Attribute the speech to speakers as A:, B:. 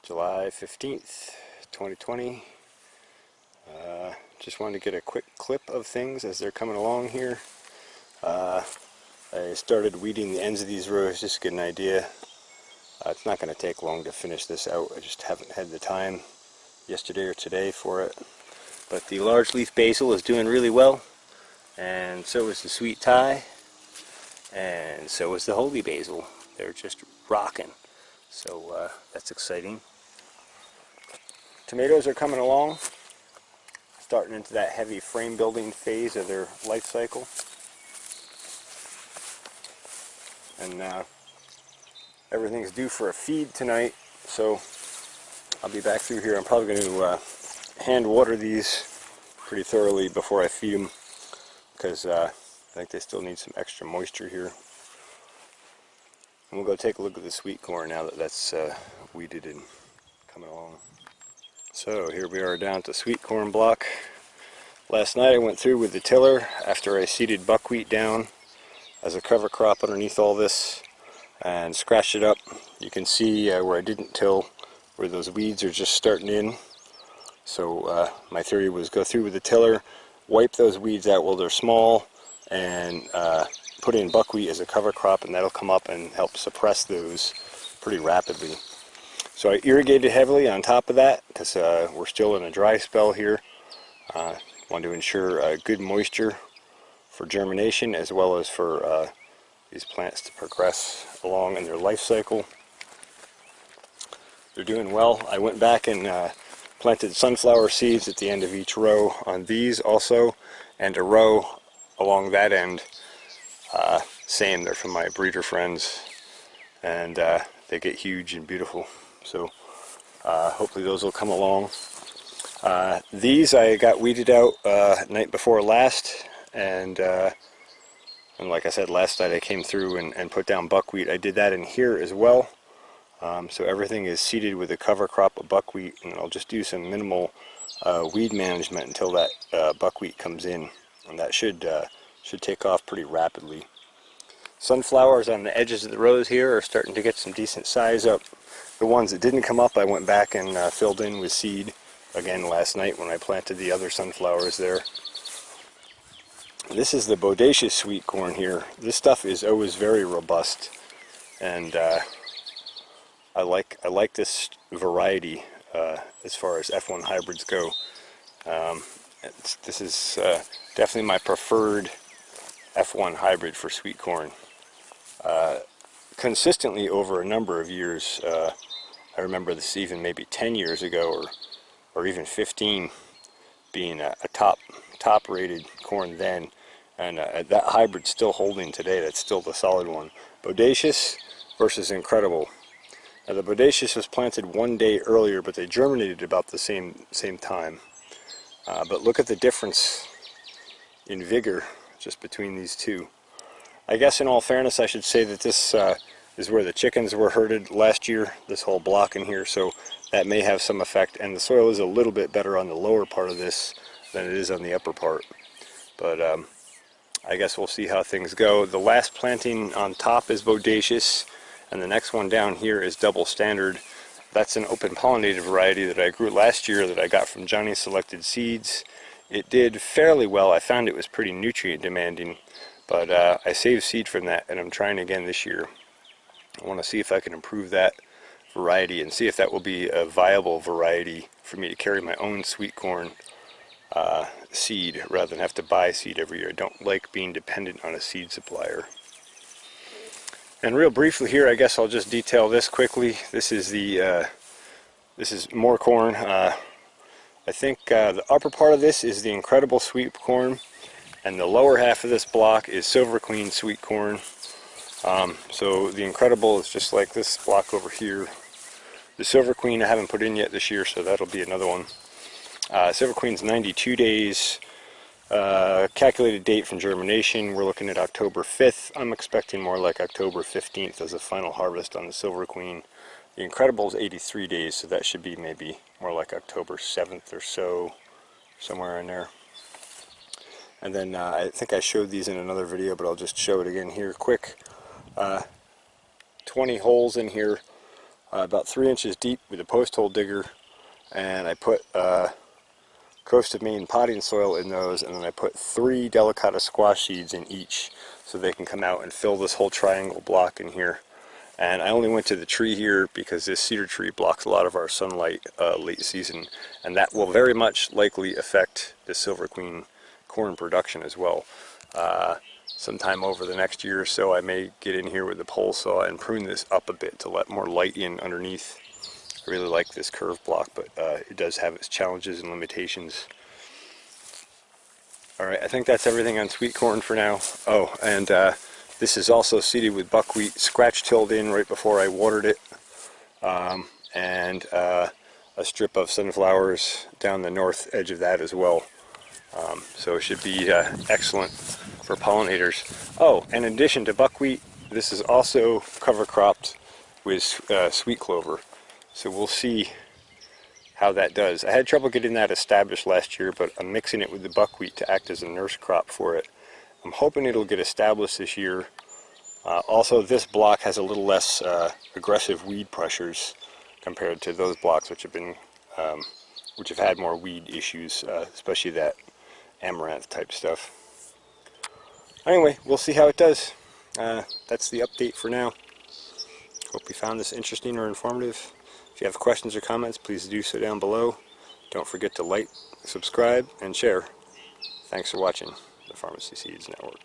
A: July 15th, 2020. Just wanted to get a quick clip of things as they're coming along here. I started weeding the ends of these rows just to get an idea. It's not going to take long to finish this out. I just haven't had the time yesterday or today for it. But the large leaf basil is doing really well, and so is the sweet Thai, and so is the holy basil. They're just rocking. So that's exciting. Tomatoes are coming along, starting into that heavy frame building phase of their life cycle. And everything's due for a feed tonight, so I'll be back through here. I'm probably going to hand water these pretty thoroughly before I feed them, because I think they still need some extra moisture here. And we'll go take a look at the sweet corn now that that's weeded and coming along. So here we are down to sweet corn block. Last night I went through with the tiller after I seeded buckwheat down as a cover crop underneath all this and scratched it up. You can see where I didn't till, where those weeds are just starting in. So my theory was go through with the tiller, wipe those weeds out while they're small, and put in buckwheat as a cover crop, and that'll come up and help suppress those pretty rapidly. So I irrigated heavily on top of that because we're still in a dry spell here. Want to ensure good moisture for germination, as well as for these plants to progress along in their life cycle. They're doing well. I went back and planted sunflower seeds at the end of each row on these also, and a row along that end. Same, they're from my breeder friends, and they get huge and beautiful. So hopefully those will come along. These I got weeded out night before last, and like I said, last night I came through and put down buckwheat. I did that in here as well. So everything is seeded with a cover crop of buckwheat, and I'll just do some minimal weed management until that buckwheat comes in, and that should take off pretty rapidly. Sunflowers on the edges of the rows here are starting to get some decent size up. The ones that didn't come up I went back and filled in with seed again last night when I planted the other sunflowers there. This is the bodacious sweet corn here. This stuff is always very robust, and I like this variety as far as F1 hybrids go. This is definitely my preferred F1 hybrid for sweet corn. Consistently over a number of years, I remember this even maybe 10 years ago or even 15 being a top rated corn then, and that hybrid's still holding today. That's still the solid one. Bodacious versus incredible. Now the bodacious was planted one day earlier, but they germinated about the same time. But look at the difference in vigor just between these two. I guess in all fairness I should say that this is where the chickens were herded last year, this whole block in here, so that may have some effect, and the soil is a little bit better on the lower part of this than it is on the upper part. But I guess we'll see how things go. The last planting on top is bodacious, and the next one down here is double standard. That's an open pollinated variety that I grew last year that I got from Johnny Selected Seeds. It did fairly well. I found it was pretty nutrient demanding, but I saved seed from that, and I'm trying again this year. I want to see if I can improve that variety and see if that will be a viable variety for me to carry my own sweet corn seed rather than have to buy seed every year. I don't like being dependent on a seed supplier. And real briefly here, I guess I'll just detail this quickly. This is more corn. I think the upper part of this is the incredible sweet corn, and the lower half of this block is Silver Queen sweet corn. So the incredible is just like this block over here. The Silver Queen I haven't put in yet this year, so that'll be another one. Silver Queen's 92 days. Calculated date from germination, we're looking at October 5th. I'm expecting more like October 15th as a final harvest on the Silver Queen. The Incredible is 83 days, so that should be maybe more like October 7th or so, somewhere in there. And then I think I showed these in another video, but I'll just show it again here quick. 20 holes in here about 3 inches deep with a post hole digger, and I put Coast of Maine potting soil in those, and then I put 3 delicata squash seeds in each so they can come out and fill this whole triangle block in here. And I only went to the tree here because this cedar tree blocks a lot of our sunlight late season, and that will very much likely affect the Silver Queen corn production as well. Sometime over the next year or so I may get in here with the pole saw and prune this up a bit to let more light in underneath. I really like this curve block, but it does have its challenges and limitations. Alright, I think that's everything on sweet corn for now. Oh, and this is also seeded with buckwheat, scratch tilled in right before I watered it, and a strip of sunflowers down the north edge of that as well. So it should be excellent for pollinators. Oh, and in addition to buckwheat, this is also cover cropped with sweet clover. So we'll see how that does. I had trouble getting that established last year, but I'm mixing it with the buckwheat to act as a nurse crop for it. I'm hoping it'll get established this year. Also, this block has a little less aggressive weed pressures compared to those blocks which have had more weed issues, especially that amaranth type stuff. Anyway, we'll see how it does. That's the update for now. Hope you found this interesting or informative. If you have questions or comments, please do so down below. Don't forget to like, subscribe, and share. Thanks for watching the Pharmacy Seeds Network.